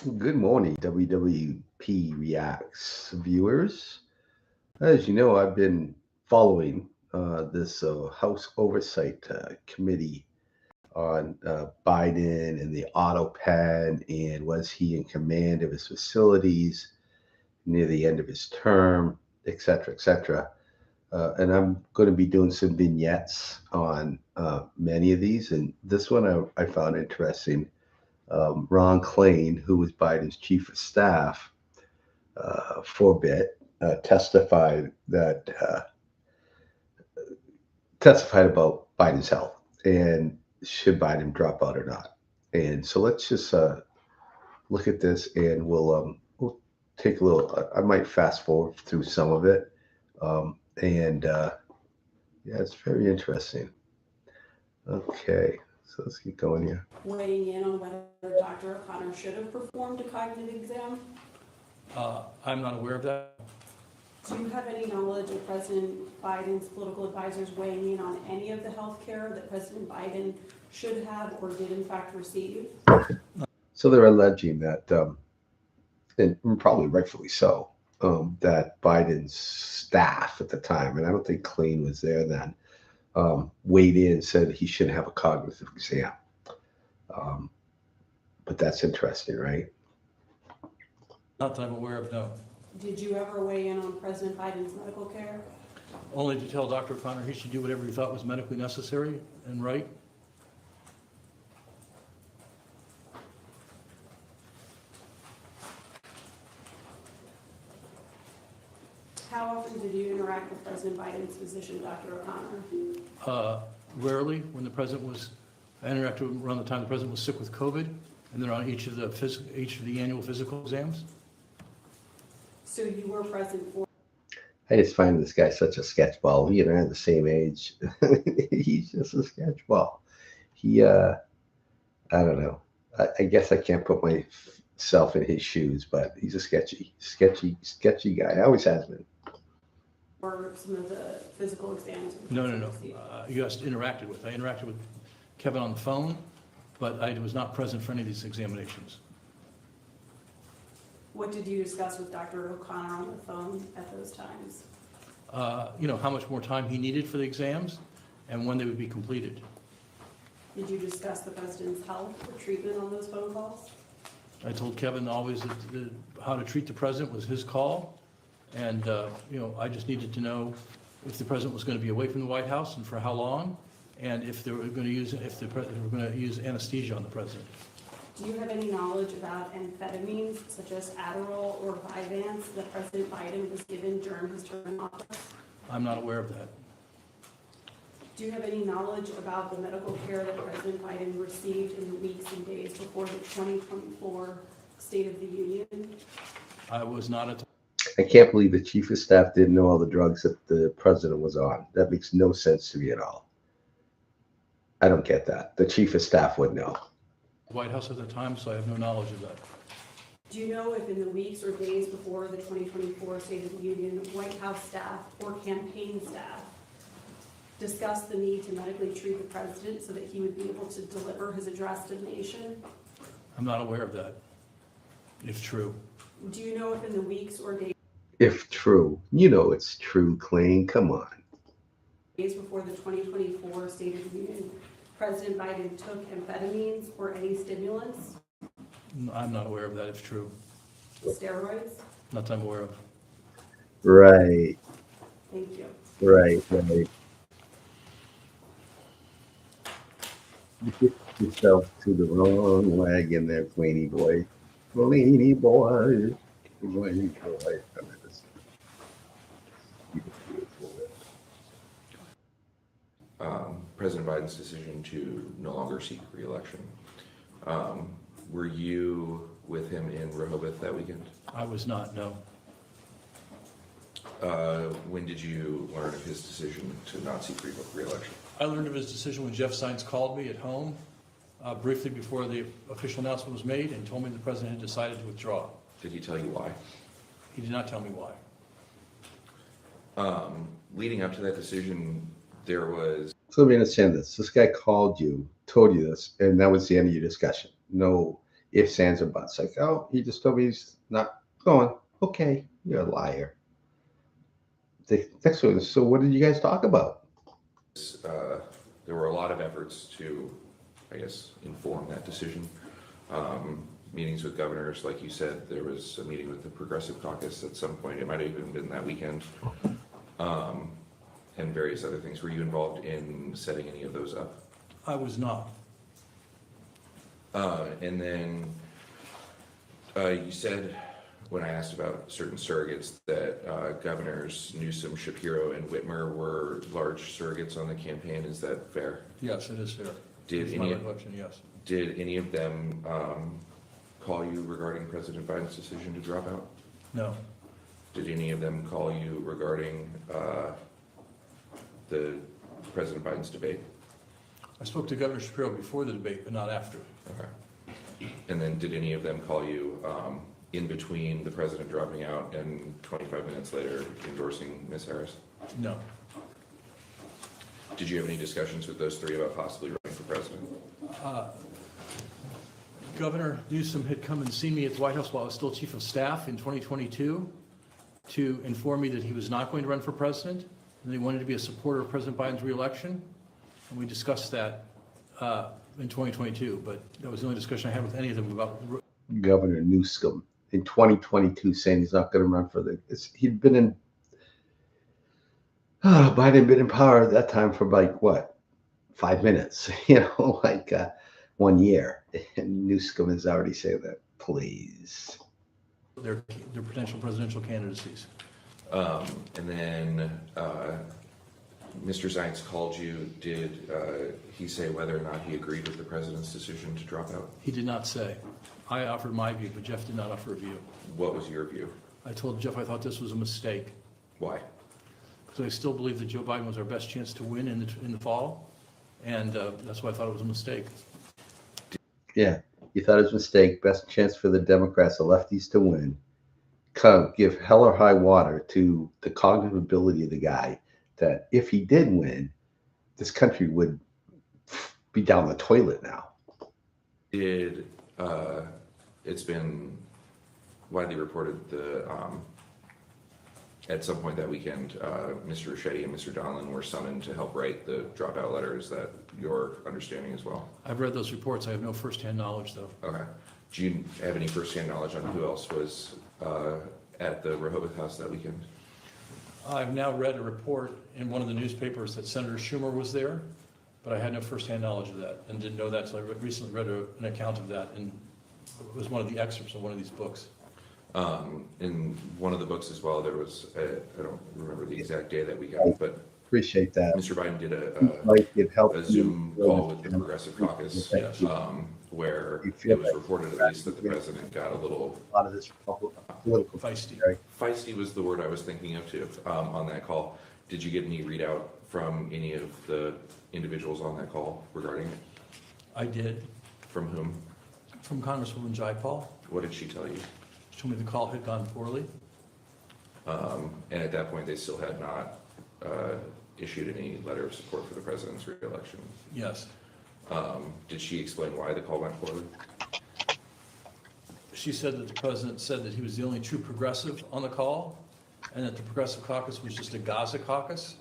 Good morning, WWP Reacts viewers. As you know, I've been following this House Oversight Committee on Biden and the auto pen and was he in command of his facilities near the end of his term, et cetera, et cetera. And I'm going to be doing some vignettes on many of these. And this one I found interesting. Ron Klain, who was Biden's chief of staff for a bit, testified testified about Biden's health and should Biden drop out or not. And so let's just look at this, and we'll take a little. I might fast forward through some of it, and yeah, it's very interesting. Okay, so let's get going here. Weighing in on whether Dr. O'Connor should have performed a cognitive exam. I'm not aware of that. Do you have any knowledge of President Biden's political advisors weighing in on any of the health care that President Biden should have or did in fact receive? So they're alleging that, and probably rightfully so, that Biden's staff at the time, and I don't think Klain was there then, weighed in and said he shouldn't have a cognitive exam. Um, but that's interesting, right? Not that I'm aware of, no. Did you ever weigh in on President Biden's medical care? Only to tell Dr. O'Connor he should do whatever he thought was medically necessary and right. How often did you interact with President Biden's physician, Dr. O'Connor? Rarely, when the president was, I interacted with him around the time the president was sick with COVID, and then on each of the annual physical exams. So you were present for. I just find this guy such a sketchball. He and I are the same age. He's just a sketchball. I don't know. I guess I can't put myself in his shoes, but he's a sketchy guy. Always has been. Or some of the physical exams? No. You guys interacted with. I interacted with Kevin on the phone, but I was not present for any of these examinations. What did you discuss with Dr. O'Connor on the phone at those times? How much more time he needed for the exams and when they would be completed. Did you discuss the president's health or treatment on those phone calls? I told Kevin always that how to treat the president was his call. And, I just needed to know if the president was going to be away from the White House and for how long, and if they were going to use anesthesia on the president. Do you have any knowledge about amphetamines such as Adderall or Vyvanse that President Biden was given during his term in office? I'm not aware of that. Do you have any knowledge about the medical care that President Biden received in the weeks and days before the 2024 State of the Union? I was not at. I can't believe the chief of staff didn't know all the drugs that the president was on. That makes no sense to me at all. I don't get that. The chief of staff would know. White House at the time, so I have no knowledge of that. Do you know if in the weeks or days before the 2024 State of the Union, White House staff or campaign staff discussed the need to medically treat the president so that he would be able to deliver his address to the nation? I'm not aware of that, if true. Do you know if in the weeks or days If true, it's true, Klain. Come on. before the 2024 State of the Union, President Biden took amphetamines or any stimulants, I'm not aware of that, if true. steroids? Not that I'm aware of. Right. Thank you. You get yourself to the wrong wagon there, Klainie boy. Klainie boy. Klainie boy. President Biden's decision to no longer seek re-election. Were you with him in Rehoboth that weekend? I was not, no. When did you learn of his decision to not seek re-election? I learned of his decision when Jeff Sines called me at home briefly before the official announcement was made and told me the president had decided to withdraw. Did he tell you why? He did not tell me why. Leading up to that decision, there was... So let me understand this. This guy called you, told you this, and that was the end of your discussion. No, ifs, ands, or buts. Like, oh, he just told me he's not going. Okay, you're a liar. The next one is, so what did you guys talk about? There were a lot of efforts to, I guess, inform that decision. Meetings with governors, like you said, there was a meeting with the Progressive Caucus at some point. It might have even been that weekend. And various other things. Were you involved in setting any of those up? I was not. And then you said, when I asked about certain surrogates, that governors Newsom, Shapiro, and Whitmer were large surrogates on the campaign. Is that fair? Yes, it is fair. Did It's my recollection, yes. Did any of them call you regarding President Biden's decision to drop out? No. Did any of them call you regarding the President Biden's debate? I spoke to Governor Shapiro before the debate, but not after. Okay. And then did any of them call you in between the president dropping out and 25 minutes later endorsing Ms. Harris? No. Did you have any discussions with those three about possibly running for president? Governor Newsom had come and seen me at the White House while I was still chief of staff in 2022 to inform me that he was not going to run for president, and they wanted to be a supporter of President Biden's reelection. And we discussed that in 2022, but that was the only discussion I had with any of them about. Governor Newsom in 2022 saying he's not going to run for he'd been in, Biden had been in power at that time for like what, 5 minutes, 1 year. And Newsom is already saying that, please. Their potential presidential candidacies. And then Mr. Zients called you. Did he say whether or not he agreed with the president's decision to drop out? He did not say. I offered my view, but Jeff did not offer a view. What was your view? I told Jeff I thought this was a mistake. Why? Because I still believe that Joe Biden was our best chance to win in the fall, and that's why I thought it was a mistake. Yeah, you thought it was a mistake. Best chance for the Democrats, the lefties, to win. Kind of give hell or high water to the cognitive ability of the guy that if he did win, this country would be down the toilet now. It's been widely reported at some point that weekend, Mr. Ricchetti and Mr. Donlin were summoned to help write the dropout letter. Is that your understanding as well? I've read those reports. I have no firsthand knowledge, though. Okay. Do you have any firsthand knowledge on who else was at the Rehoboth House that weekend? I've now read a report in one of the newspapers that Senator Schumer was there, but I had no firsthand knowledge of that and didn't know that until I recently read an account of that, and it was one of the excerpts of one of these books. In one of the books as well, there was, I don't remember the exact day that we got, but Appreciate that. Mr. Biden did a a Zoom call with the Progressive Caucus, Yes. where it was reported at least that the president got a lot of this political Feisty. feisty was the word I was thinking of too, on that call. Did you get any readout from any of the individuals on that call regarding it? I did. From whom? From Congresswoman Jayapal. What did she tell you? She told me the call had gone poorly. And at that point, they still had not issued any letter of support for the president's reelection. Yes. Did she explain why the call went poorly? She said that the president said that he was the only true progressive on the call, and that the Progressive Caucus was just a Gaza caucus,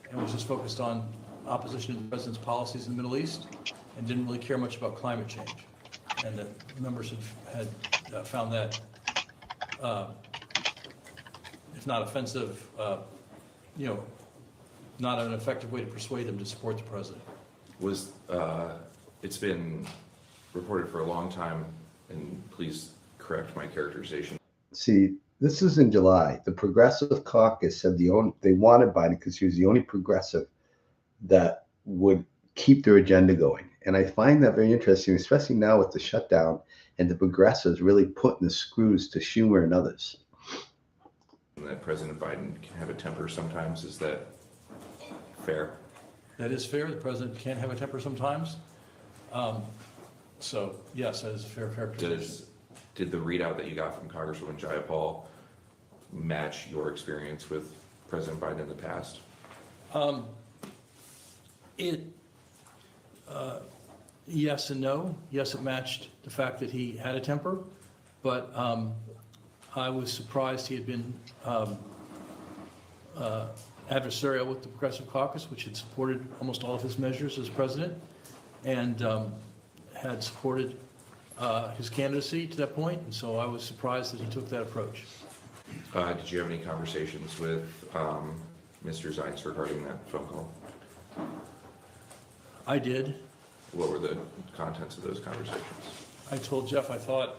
and was just focused on opposition to the president's policies in the Middle East, and didn't really care much about climate change. And that members had found that, if not offensive, not an effective way to persuade them to support the president. It's been reported for a long time, and please correct my characterization. See, this is in July. The Progressive Caucus said they wanted Biden because he was the only progressive that would keep their agenda going. And I find that very interesting, especially now with the shutdown and the progressives really putting the screws to Schumer and others. That President Biden can have a temper sometimes. Is that fair? That is fair. The president can have a temper sometimes. So, yes, that is a fair characterization. Did the readout that you got from Congresswoman Jayapal match your experience with President Biden in the Yes and no. Yes, it matched the fact that he had a temper, but I was surprised he had been adversarial with the Progressive Caucus, which had supported almost all of his measures as president, and had supported his candidacy to that point, and so I was surprised that he took that approach. Did you have any conversations with Mr. Zients regarding that phone call? I did. What were the contents of those conversations? I told Jeff I thought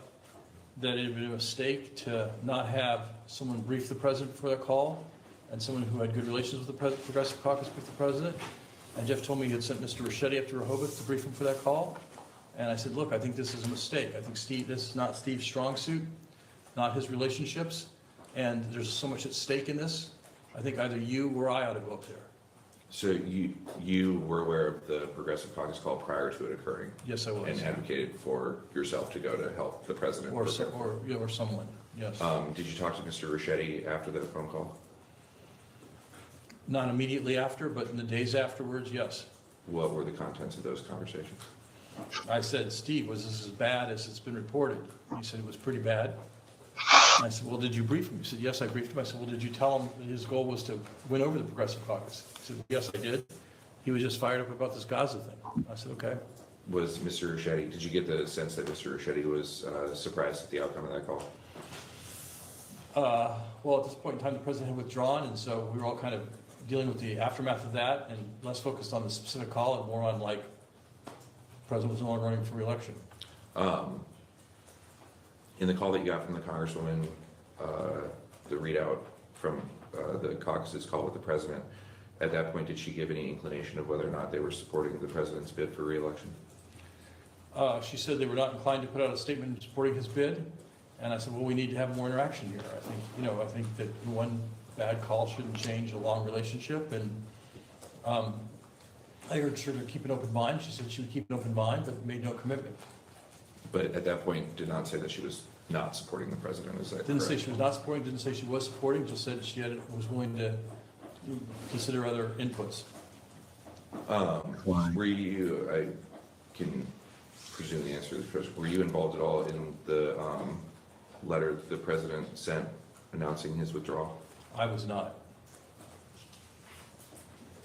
that it would be a mistake to not have someone brief the president before that call, and someone who had good relations with the Progressive Caucus brief the president. And Jeff told me he had sent Mr. Ricchetti up to Rehoboth to brief him for that call. And I said, look, I think this is a mistake. I think this is not Steve's strong suit, not his relationships, and there's so much at stake in this. I think either you or I ought to go up there. So you were aware of the Progressive Caucus call prior to it occurring? Yes, I was. And advocated for yourself to go to help the president? Or someone, yes. Did you talk to Mr. Ricchetti after that phone call? Not immediately after, but in the days afterwards, yes. What were the contents of those conversations? I said, Steve, was this as bad as it's been reported? He said it was pretty bad. And I said, well, did you brief him? He said, yes, I briefed him. I said, well, did you tell him that his goal was to win over the Progressive Caucus? He said, yes, I did. He was just fired up about this Gaza thing. I said, okay. Was Mr. Ricchetti, did you get the sense that Mr. Ricchetti was surprised at the outcome of that call? Well, at this point in time, the president had withdrawn, and so we were all kind of dealing with the aftermath of that and less focused on the specific call and more on like, the president was no longer running for re-election. In the call that you got from the Congresswoman, the readout from the caucus's call with the president, at that point, did she give any inclination of whether or not they were supporting the president's bid for re-election? She said they were not inclined to put out a statement supporting his bid, and I said, well, we need to have more interaction here. I think that one bad call shouldn't change a long relationship, and I urged her to keep an open mind. She said she would keep an open mind, but made no commitment. But at that point, did not say that she was not supporting the president, is that correct? Didn't say she was not supporting, didn't say she was supporting, just said she was willing to consider other inputs. Were you, I can presume the answer to this question, were you involved at all in the letter that the president sent announcing his withdrawal? I was not.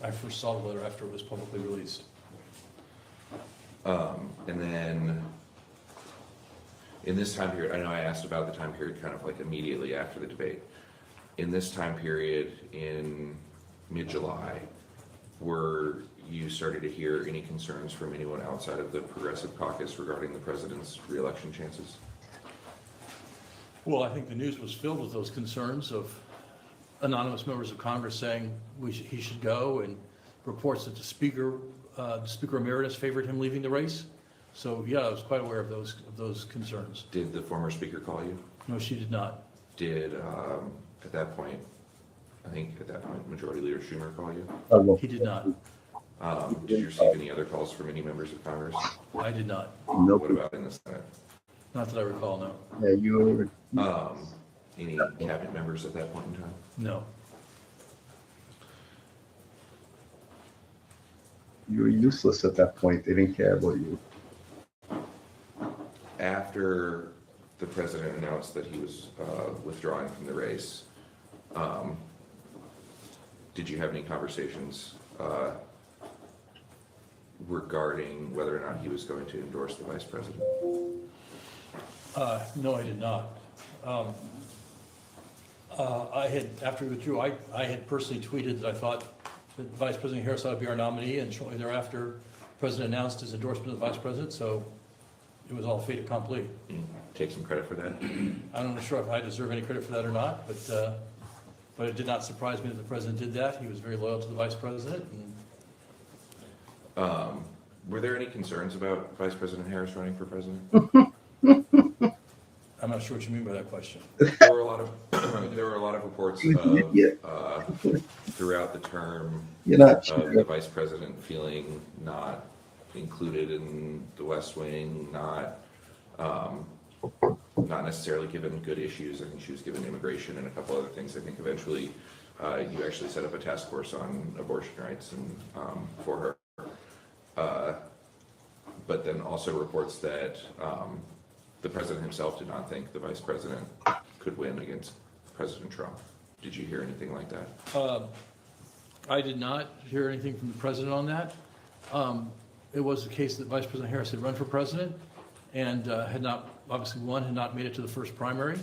I first saw the letter after it was publicly released. And then in this time period, I know I asked about the time period kind of like immediately after the debate. In this time period in mid-July, were you starting to hear any concerns from anyone outside of the Progressive Caucus regarding the president's re-election chances? Well, I think the news was filled with those concerns of anonymous members of Congress saying he should go, and reports that the Speaker Emeritus favored him leaving the race. So, yeah, I was quite aware of those concerns. Did the former Speaker call you? No, she did not. Did, at that point, Majority Leader Schumer call you? He did not. Did you receive any other calls from any members of Congress? I did not. Nope. What about in the Senate? Not that I recall, no. Yeah, you were. Any cabinet members at that point in time? No. You were useless at that point. They didn't care about you. After the president announced that he was withdrawing from the race, did you have any conversations regarding whether or not he was going to endorse the vice president? No, I did not. After he withdrew, I had personally tweeted that I thought that Vice President Harris ought to be our nominee, and shortly thereafter, the president announced his endorsement of the vice president, so it was all fait accompli. Take some credit for that. I'm not sure if I deserve any credit for that or not, but it did not surprise me that the president did that. He was very loyal to the vice president. And Were there any concerns about Vice President Harris running for president? I'm not sure what you mean by that question. There were a lot of reports of, throughout the term You're not of the vice president feeling not included in the West Wing, not necessarily given good issues. I think she was given immigration and a couple other things. I think eventually you actually set up a task force on abortion rights and for her. but then also reports that the president himself did not think the vice president could win against President Trump. Did you hear anything like that? I did not hear anything from the president on that. It was the case that Vice President Harris had run for president and had not, obviously one, had not made it to the first primary.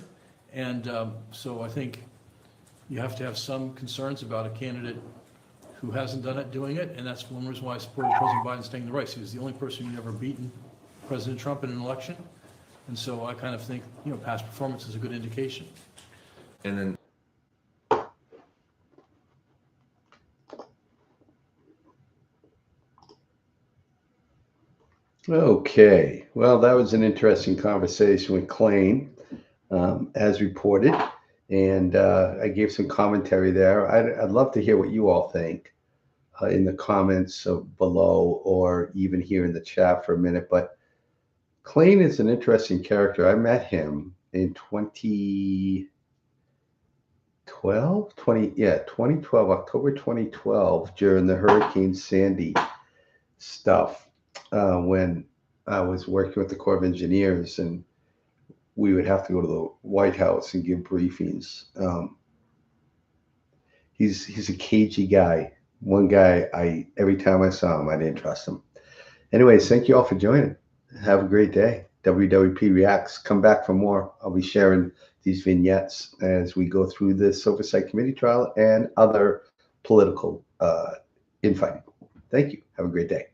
And so I think you have to have some concerns about a candidate who hasn't done it, doing it, and that's one reason why I supported President Biden staying in the race. He was the only person who ever beaten President Trump in an election. And so I kind of think, past performance is a good indication. And then Okay, well, that was an interesting conversation with Klain, as reported, and I gave some commentary there. I'd love to hear what you all think in the comments below, or even here in the chat for a minute. But Klain is an interesting character. I met him in 2012, October 2012, during the Hurricane Sandy stuff. When I was working with the Corps of Engineers, and we would have to go to the White House and give briefings. He's a cagey guy. One guy, every time I saw him, I didn't trust him. Anyways, thank you all for joining. Have a great day. WWP Reacts. Come back for more. I'll be sharing these vignettes as we go through this Oversight Committee trial and other political infighting. Thank you. Have a great day.